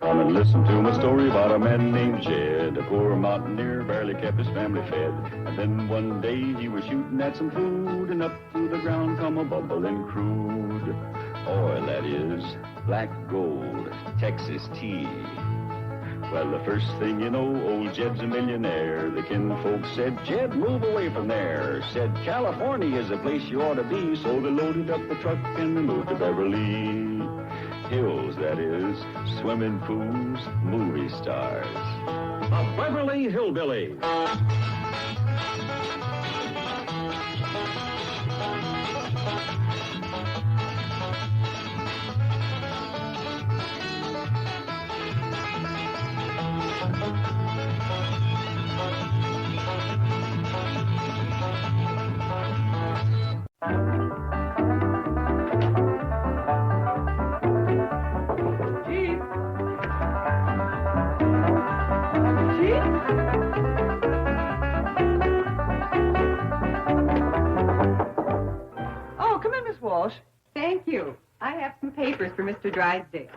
Come and listen to my story about a man named Jed. A poor mountaineer barely kept his family fed. And then one day he was shooting at some food, and up through the ground come a bubbling crude oil, that is, black gold, Texas tea. Well, the first thing you know, old Jed's a millionaire. The kinfolk said, Jed, move away from there. Said, California is the place you ought to be. So they loaded up the truck and they moved to Beverly Hills, that is, swimming pools, movie stars. The Beverly Hillbillies. Oh, come in, Miss Walsh. Thank you. I have some papers for Mr. Drysdale.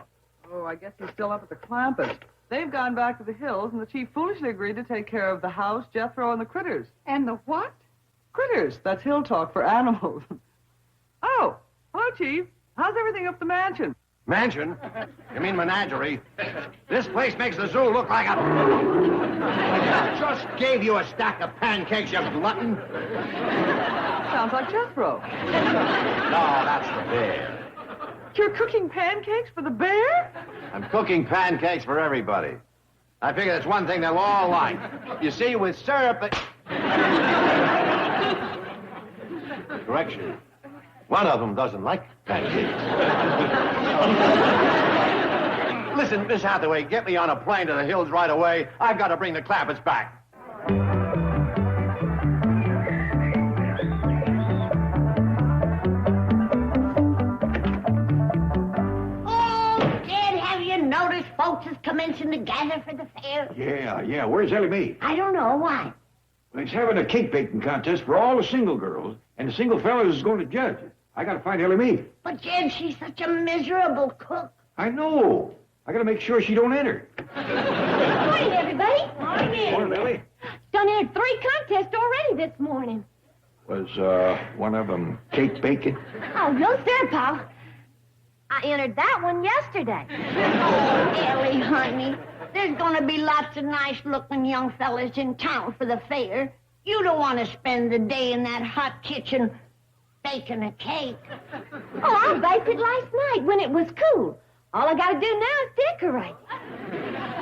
Oh, I guess he's still up at the Clampus. They've gone back to the hills, and the chief foolishly agreed to take care of the house, Jethro, and the critters. And the what? Critters. That's hill talk for animals. Oh, hello, Chief. How's everything up the mansion? Mansion? You mean menagerie? This place makes the zoo look like a... I just gave you a stack of pancakes, you glutton. Sounds like Jethro. No, that's the bear. You're cooking pancakes for the bear? I'm cooking pancakes for everybody. I figure that's one thing they'll all like. You see, with syrup... Correction. One of them doesn't like pancakes. Listen, Miss Hathaway, get me on a plane to the hills right away. I've got to bring the Clappets back. Oh, Dad, have you noticed folks is commencing to gather for the fair? Yeah. Where's Ellie Mae? I don't know why. Well, he's having a cake baking contest for all the single girls, and the single fellas is going to judge. I gotta find Ellie Mae. But, Dad, she's such a miserable cook. I know. I gotta make sure she don't enter. Morning, everybody. Morning. Morning, Ellie. Done entered 3 contests already this morning. Was, one of them cake baking? Oh, no, sir, Paul. I entered that one yesterday. Oh, Ellie, honey, there's gonna be lots of nice-looking young fellas in town for the fair. You don't want to spend the day in that hot kitchen baking a cake. Oh, I baked it last night when it was cool. All I gotta do now is decorate.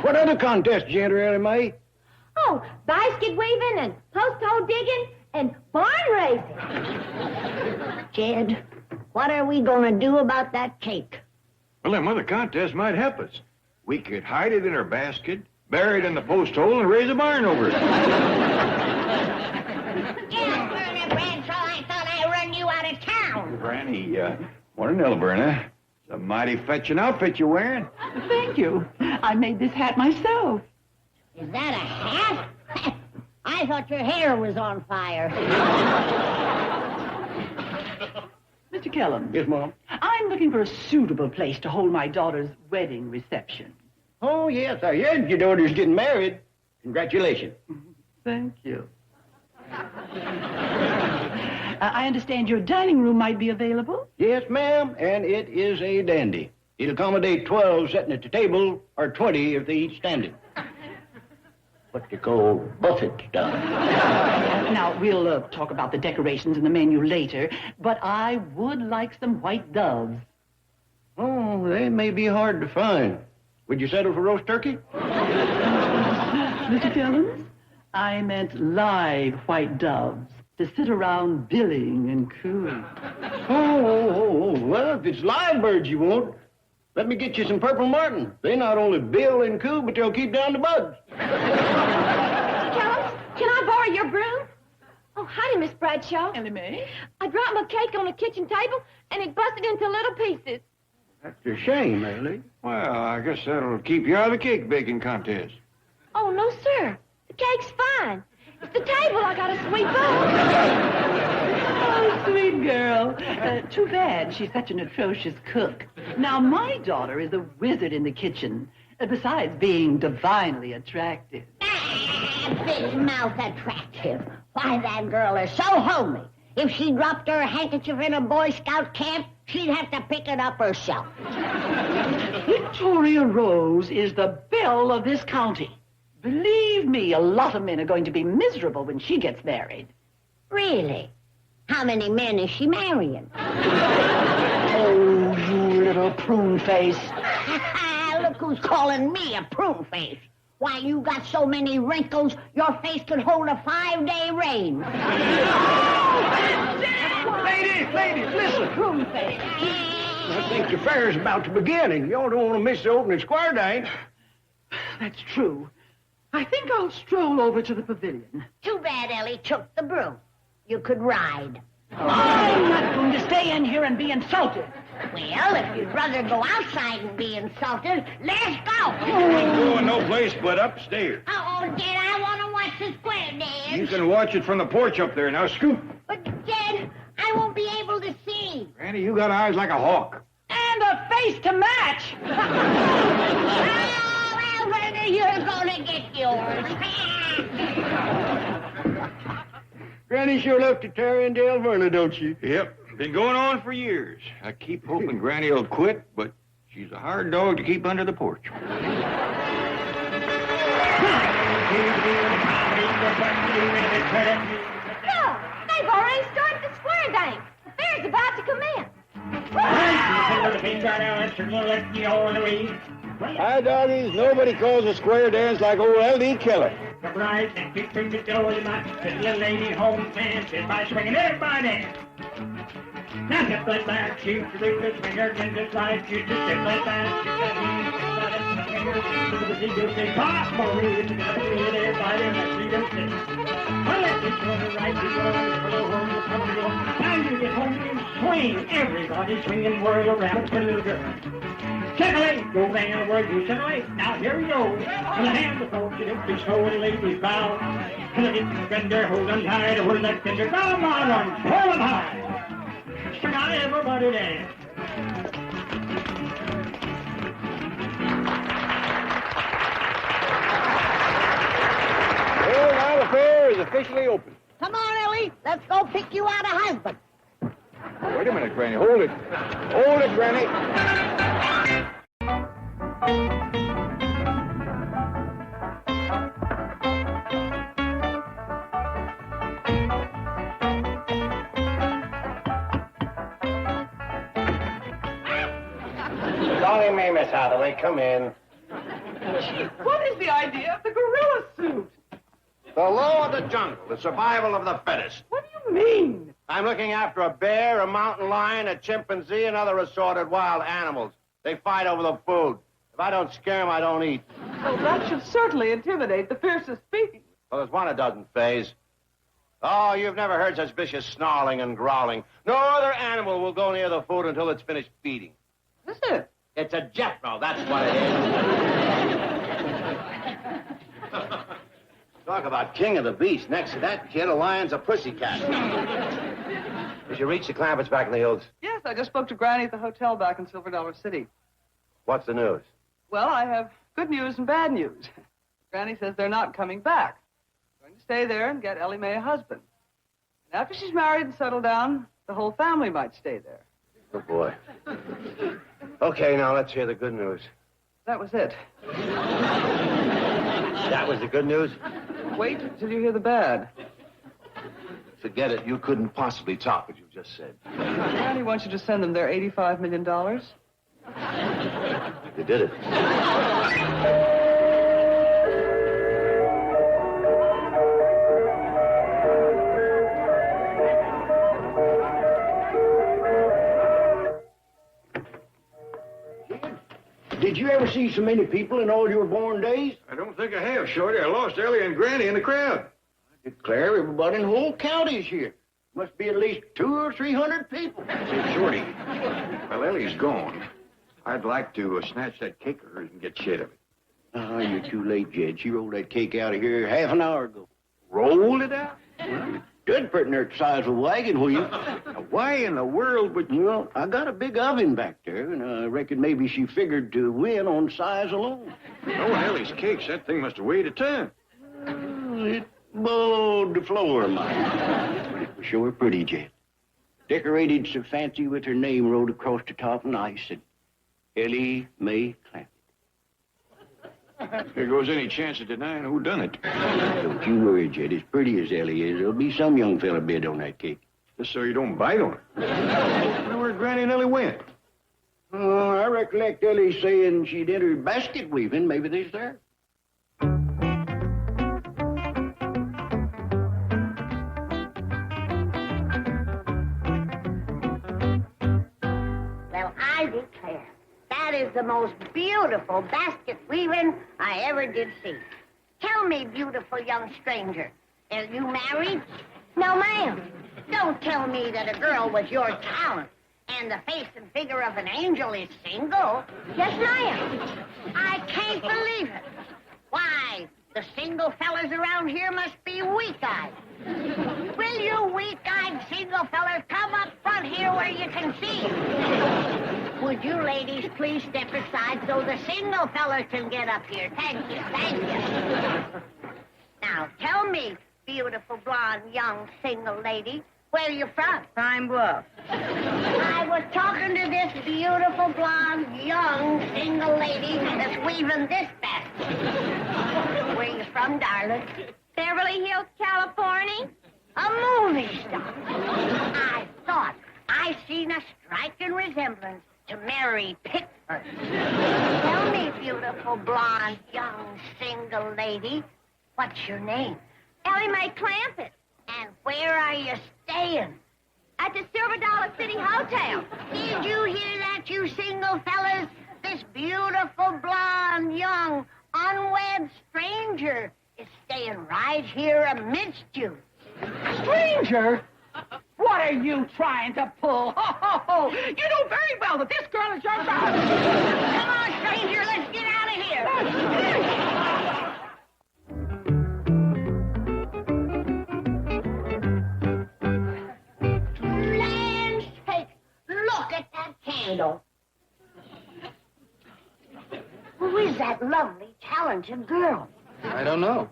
What other contest did you enter, Ellie Mae? Oh, basket weaving and post hole digging and barn raising. Jed, what are we gonna do about that cake? Well, them other contests might help us. We could hide it in our basket, bury it in the post hole, and raise a barn over it. Yeah, Verna Bradshaw, I thought I run you out of town. Granny, morning, Elverna. It's a mighty fetching outfit you're wearing. Thank you. I made this hat myself. Is that a hat? I thought your hair was on fire. Mr. Kellum. Yes, Mom? I'm looking for a suitable place to hold my daughter's wedding reception. Oh, yes, I heard your daughter's getting married. Congratulations. Thank you. I understand your dining room might be available. Yes, ma'am, and it is a dandy. It'll accommodate 12 sitting at the table, or 20 if they each standing. What they call buffet style. Now, we'll talk about the decorations and the menu later, but I would like some white doves. Oh, they may be hard to find. Would you settle for roast turkey? Mr. Kellums, I meant live white doves to sit around billing and cooing. Oh, well, if it's live birds you want, let me get you some purple martin. They not only bill and coo, but they'll keep down the bugs. Kellums, can I borrow your broom? Oh, howdy, Miss Bradshaw. Ellie Mae? I dropped my cake on the kitchen table, and it busted into little pieces. That's a shame, Ellie. Well, I guess that'll keep you out of the cake baking contest. Oh, no, sir. The cake's fine. It's the table I gotta sweep up. Oh, sweet girl. Too bad she's such an atrocious cook. Now, my daughter is a wizard in the kitchen. Besides being divinely attractive. Big mouth attractive. Why, that girl is so homely. If she dropped her handkerchief in a Boy Scout camp, she'd have to pick it up herself. Victoria Rose is the belle of this county. Believe me, a lot of men are going to be miserable when she gets married. Really? How many men is she marrying? Oh, you little prune face. Look who's calling me a prune face. Why, you got so many wrinkles, your face could hold a 5-day rain. Ladies, listen. Prune face. I think the fair's about to begin, and y'all don't want to miss the opening square dance. That's true. I think I'll stroll over to the pavilion. Too bad Ellie took the broom. You could ride. I'm not going to stay in here and be insulted. Well, if you'd rather go outside and be insulted, let's go. Ain't going no place but upstairs. Oh, Dad, I want to watch the square dance. You can watch it from the porch up there. Now, scoot. But, Dad, I won't be able to see. Granny, you got eyes like a hawk. And a face to match. Oh, Alfred, you're going to get yours. Granny sure left to Terry and Dale Verna, don't she? Yep. Been going on for years. I keep hoping Granny will quit, but she's a hard dog to keep under the porch. Look, they've already started the square dance. The fair's about to commence. Hi, doggies. Nobody calls a square dance like old L.D. Keller. Surprise and keep the door, you might put little lady home and sit by swinging everybody. Now hip like that, shoot the rootless finger, and just like you just hip like that, shoot the finger, you say, pop, Marie, it's got to be everybody, and I see them sit. Well, let me go to right, you go, hello, home, you come and go. Now you get home, you swing, everybody swinging, whirl around for little girl. Circulate, go bang on the word, you circulate. Now here we go. And the hands of folks, you don't be slow and ladies bow. And the hip fender, hold on tight, hold that finger, come on, hold them high. So now everybody dance. Well, now the fair is officially open. Come on, Ellie. Let's go pick you out a husband. Wait a minute, Granny. Hold it. Hold it, Granny. Golly me, Miss Hathaway, come in. What is the idea of the gorilla suit? The law of the jungle, the survival of the fittest. What do you mean? I'm looking after a bear, a mountain lion, a chimpanzee, and other assorted wild animals. They fight over the food. If I don't scare them, I don't eat. Well, that should certainly intimidate the fiercest beast. Well, there's one a dozen, Faze. Oh, you've never heard such vicious snarling and growling. No other animal will go near the food until it's finished feeding. Is it? It's a Jethro, that's what it is. Talk about king of the beast. Next to that kid, a lion's a pussycat. Did you reach the Clampetts back in the hills? Yes, I just spoke to Granny at the hotel back in Silver Dollar City. What's the news? Well, I have good news and bad news. Granny says they're not coming back. They're going to stay there and get Ellie Mae a husband. And after she's married and settled down, the whole family might stay there. Oh, boy. Okay, now let's hear the good news. That was it. That was the good news? Wait till you hear the bad. Forget it. You couldn't possibly top what you just said. Granny wants you to send them their $85 million. You did it. Did you ever see so many people in all your born days? I don't think I have, Shorty. I lost Ellie and Granny in the crowd. I declare everybody in the whole county is here. Must be at least 200 or 300 people. Say, Shorty, while Ellie's gone, I'd like to snatch that cake of hers and get shit of it. Oh, you're too late, Jed. She rolled that cake out of here half an hour ago. Rolled it out? Well, Stood pretty near the size of a wagon wheel. Why in the world would you... Well, I got a big oven back there, and I reckon maybe she figured to win on size alone. Knowing Ellie's cakes, that thing must have weighed a ton. It bowled the floor, Mike. But it was sure pretty, Jet. Decorated so fancy with her name wrote across the top nice, and Ellie Mae Clampett. There goes any chance of denying who done it. Don't you worry, Jet. As pretty as Ellie is, there'll be some young fella bid on that cake. Just so you don't bite on it. I wonder where Granny and Ellie went. Oh, I recollect Ellie saying she'd entered basket weaving. Maybe they's there. Well, I declare, that is the most beautiful basket weaving I ever did see. Tell me, beautiful young stranger, are you married? No, ma'am. Don't tell me that a girl with your talent and the face and figure of an angel is single. Yes, ma'am. I can't believe it. Why, the single fellas around here must be weak-eyed. Will you weak-eyed single fellas come up front here where you can see? Would you ladies please step aside so the single fellas can get up here? Thank you, thank you. Now, tell me, beautiful, blonde, young, single lady, where you from? Pine Bluff. I was talking to this beautiful, blonde, young, single lady that's weaving this basket. Where you from, darling? Beverly Hills, California. A movie star. I thought I seen a striking resemblance to Mary Pickford. Tell me, beautiful, blonde, young, single lady, what's your name? Ellie Mae Clampett. And where are you staying? At the Silver Dollar City Hotel. Did you hear that, you single fellas? This beautiful, blonde, young, unwed stranger is staying right here amidst you. Stranger? What are you trying to pull? Ho, ho, ho! You know very well that this girl is your daughter. Come on, stranger, let's get out of here. Land's sake, look at that candle. Who is that lovely, talented girl? I don't know.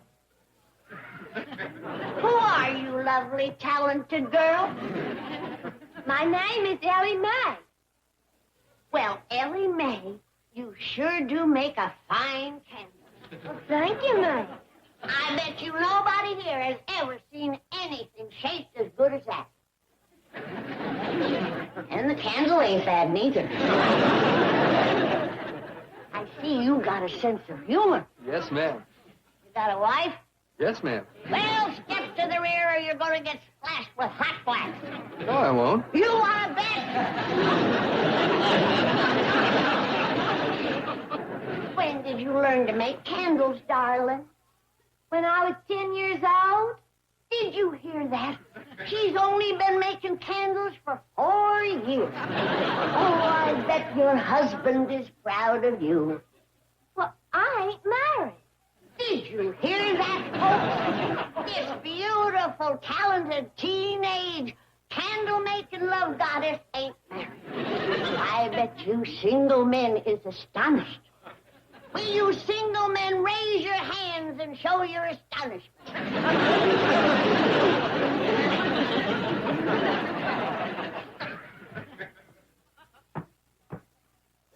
Who are you, lovely, talented girl? My name is Ellie Mae. Well, Ellie Mae, you sure do make a fine candle. Well, thank you, Mae. I bet you nobody here has ever seen anything shaped as good as that. And the candle ain't bad neither. I see you got a sense of humor. Yes, ma'am. You got a wife? Yes, ma'am. Well, step to the rear or you're going to get splashed with hot wax. No, I won't. You want to bet? When did you learn to make candles, darling? When I was 10 years old, Did you hear that? She's only been making candles for 4 years. Oh, I bet your husband is proud of you. well, I ain't married. Did you hear that, folks? This beautiful, talented, teenage, candle-making love goddess ain't married. I bet you single men is astonished. Will you single men raise your hands and show your astonishment?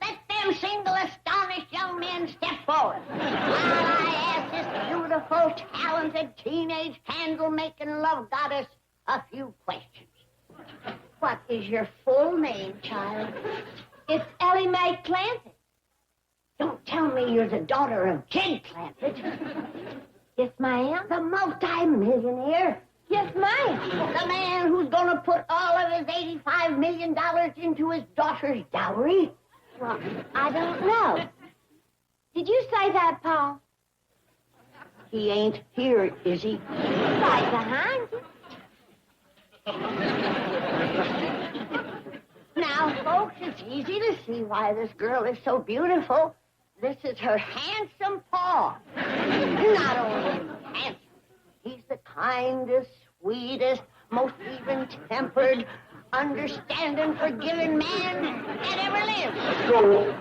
Let them single, astonished young men step forward while I ask this beautiful, talented, teenage, candle-making love goddess a few questions. What is your full name, child? It's Ellie Mae Clampett. Don't tell me you're the daughter of Jed Clampett, Yes, ma'am. the multi-millionaire, Yes, ma'am. the man who's going to put all of his $85 million into his daughter's dowry. Well, I don't know. Did you say that, Paul? He ain't here, is he? Right behind you. Now, folks, it's easy to see why this girl is so beautiful. This is her handsome Paul. Not only handsome, he's the kindest, sweetest, most even-tempered, understanding, forgiving man that ever lived. Let's go.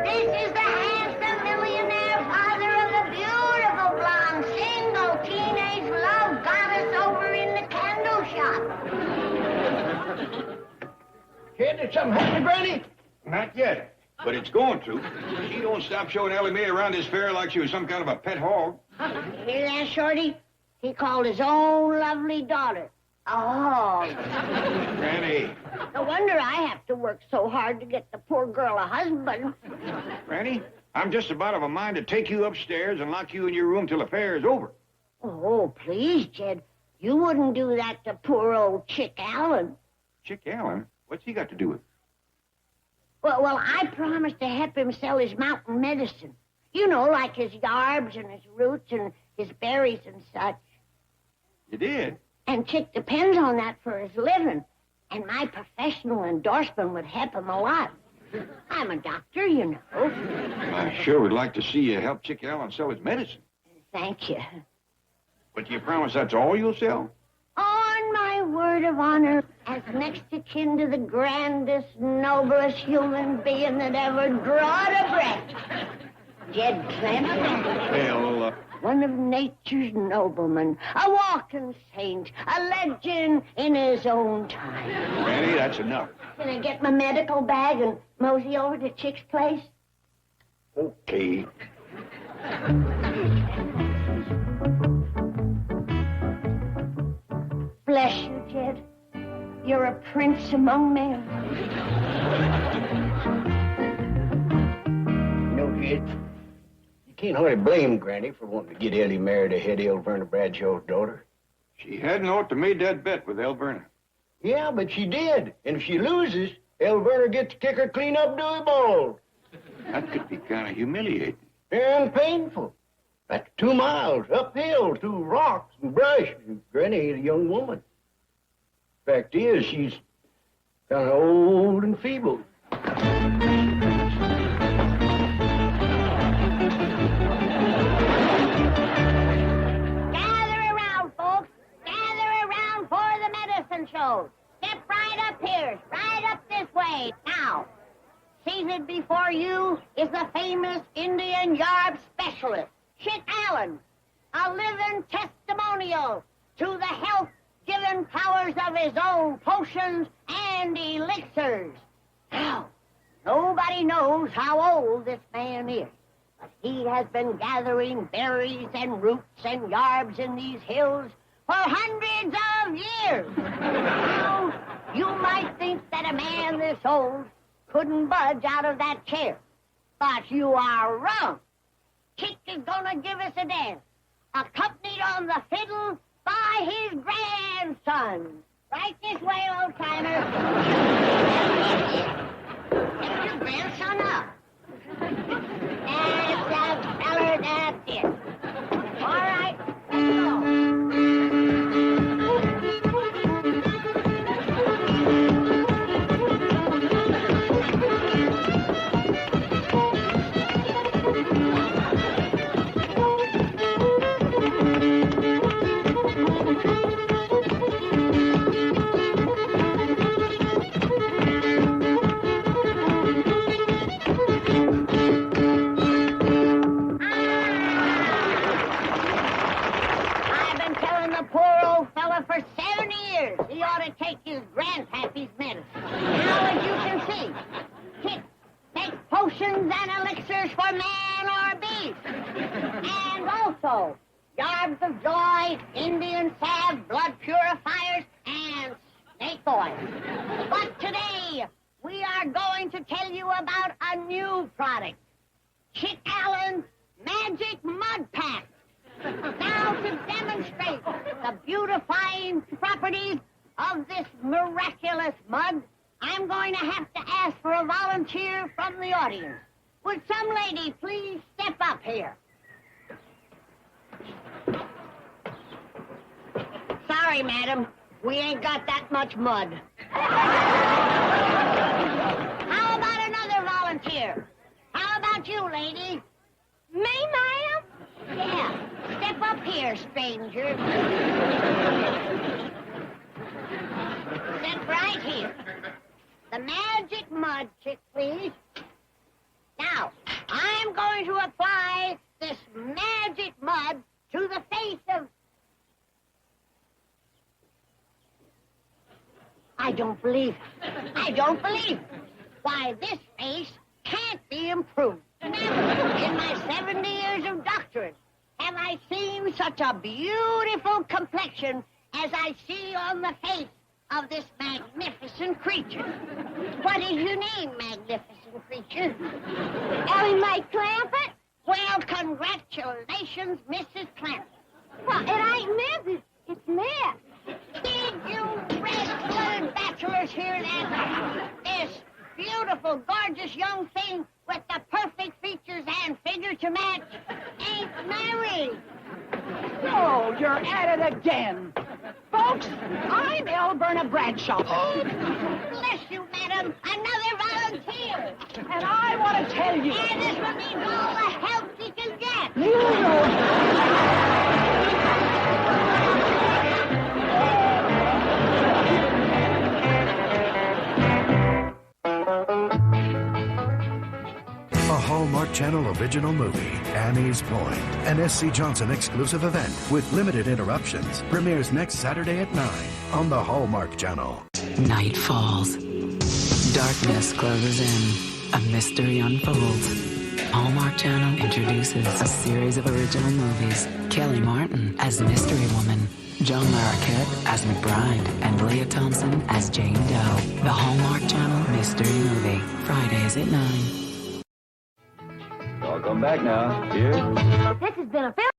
This is the handsome millionaire father of the beautiful blonde single teenage love goddess over in the candle shop. Kid, did something happen, Granny? Not yet, but it's going to. She don't stop showing Ellie Mae around this fair like she was some kind of a pet hog. You hear that, Shorty? He called his own lovely daughter a hog. Granny. No wonder I have to work so hard to get the poor girl a husband. Granny, I'm just about of a mind to take you upstairs and lock you in your room till the fair is over. Oh, please, Jed. You wouldn't do that to poor old Chick Allen. Chick Allen? What's he got to do with it? Well, I promised to help him sell his mountain medicine. You know, like his yarbs and his roots and his berries and such. You did? And Chick depends on that for his living. And my professional endorsement would help him a lot. I'm a doctor, you know. I sure would like to see you help Chick Allen sell his medicine. Thank you. But you promise that's all you'll sell? On my word of honor, as next of kin to the grandest, noblest human being that ever drawed a breath, Jed Clampett. Well, One of nature's noblemen, a walking saint, a legend in his own time. Granny, that's enough. Can I get my medical bag and mosey over to Chick's place? Okay. Bless you, Jed. You're a prince among men. You know, Jed, you can't hardly blame Granny for wanting to get Ellie married to Hetty Elverna Bradshaw's daughter. She hadn't ought to made that bet with Elverna. Yeah, but she did. And if she loses, Elverna gets to kick her clean up Dewey Bald. That could be kind of humiliating. And painful. That's 2 miles uphill through rocks and brush. Granny ain't a young woman. Fact is, she's kind of old and feeble. Gather around, folks. Gather around for the medicine show. Step right up here. Right up this way. Now, seated before you is the famous Indian yarb specialist, Chick Allen, a living testimonial to the health-giving powers of his own potions and elixirs. Now, nobody knows how old this man is, but he has been gathering berries and roots and yarbs in these hills for hundreds of years. Now, you might think that a man this old couldn't budge out of that chair, but you are wrong. Chick is gonna give us a dance, accompanied on the fiddle by his grandson. Right this way, old timer. Get your grandson up. That's the feller, that's it. All right, let's go. For 70 years, he ought to take his grandpappy's medicine. Now, as you can see, Chick makes potions and elixirs for man or beast. And also, yarbs of joy, Indian salve, blood purifiers, and snake oil. But today, we are going to tell you about a new product, Chick Allen's Magic Mud Pack. Now, to demonstrate the beautifying properties of this miraculous mud, I'm going to have to ask for a volunteer from the audience. Would some lady please step up here? Sorry, madam. We ain't got that much mud. How about another volunteer? How How about you, lady? Me, ma'am? Yeah. Step up here, stranger. Step right here. The magic mud, chick, please. Now, I'm going to apply this magic mud to the face of... I don't believe it. I don't believe it. Why, this face can't be improved. Never in my 70 years of doctorate have I seen such a beautiful complexion as I see on the face of this magnificent creature. What is your name, magnificent creature? Ellie Mae Clampett? Well, congratulations, Mrs. Clampett. Well, it ain't Mrs. It's Miss. Did you red-blooded bachelors hear that? This beautiful, gorgeous young thing with the perfect features and figure to match ain't married. Oh, you're at it again. Folks, I'm Elberna Bradshaw. Bless you, madam. Another volunteer. And I want to tell you... And this one needs all the help he can get. You know... A Hallmark Channel original movie, Annie's Point, an S.C. Johnson exclusive event with limited interruptions, premieres next Saturday at 9 on the Hallmark Channel. Night falls. Darkness closes in. A mystery unfolds. Hallmark Channel introduces a series of original movies. Kelly Martin as Mystery Woman, John Larroquette as McBride, and Leah Thompson as Jane Doe. The Hallmark Channel Mystery Movie, Fridays at 9. Y'all come back now. Here. This has been a film.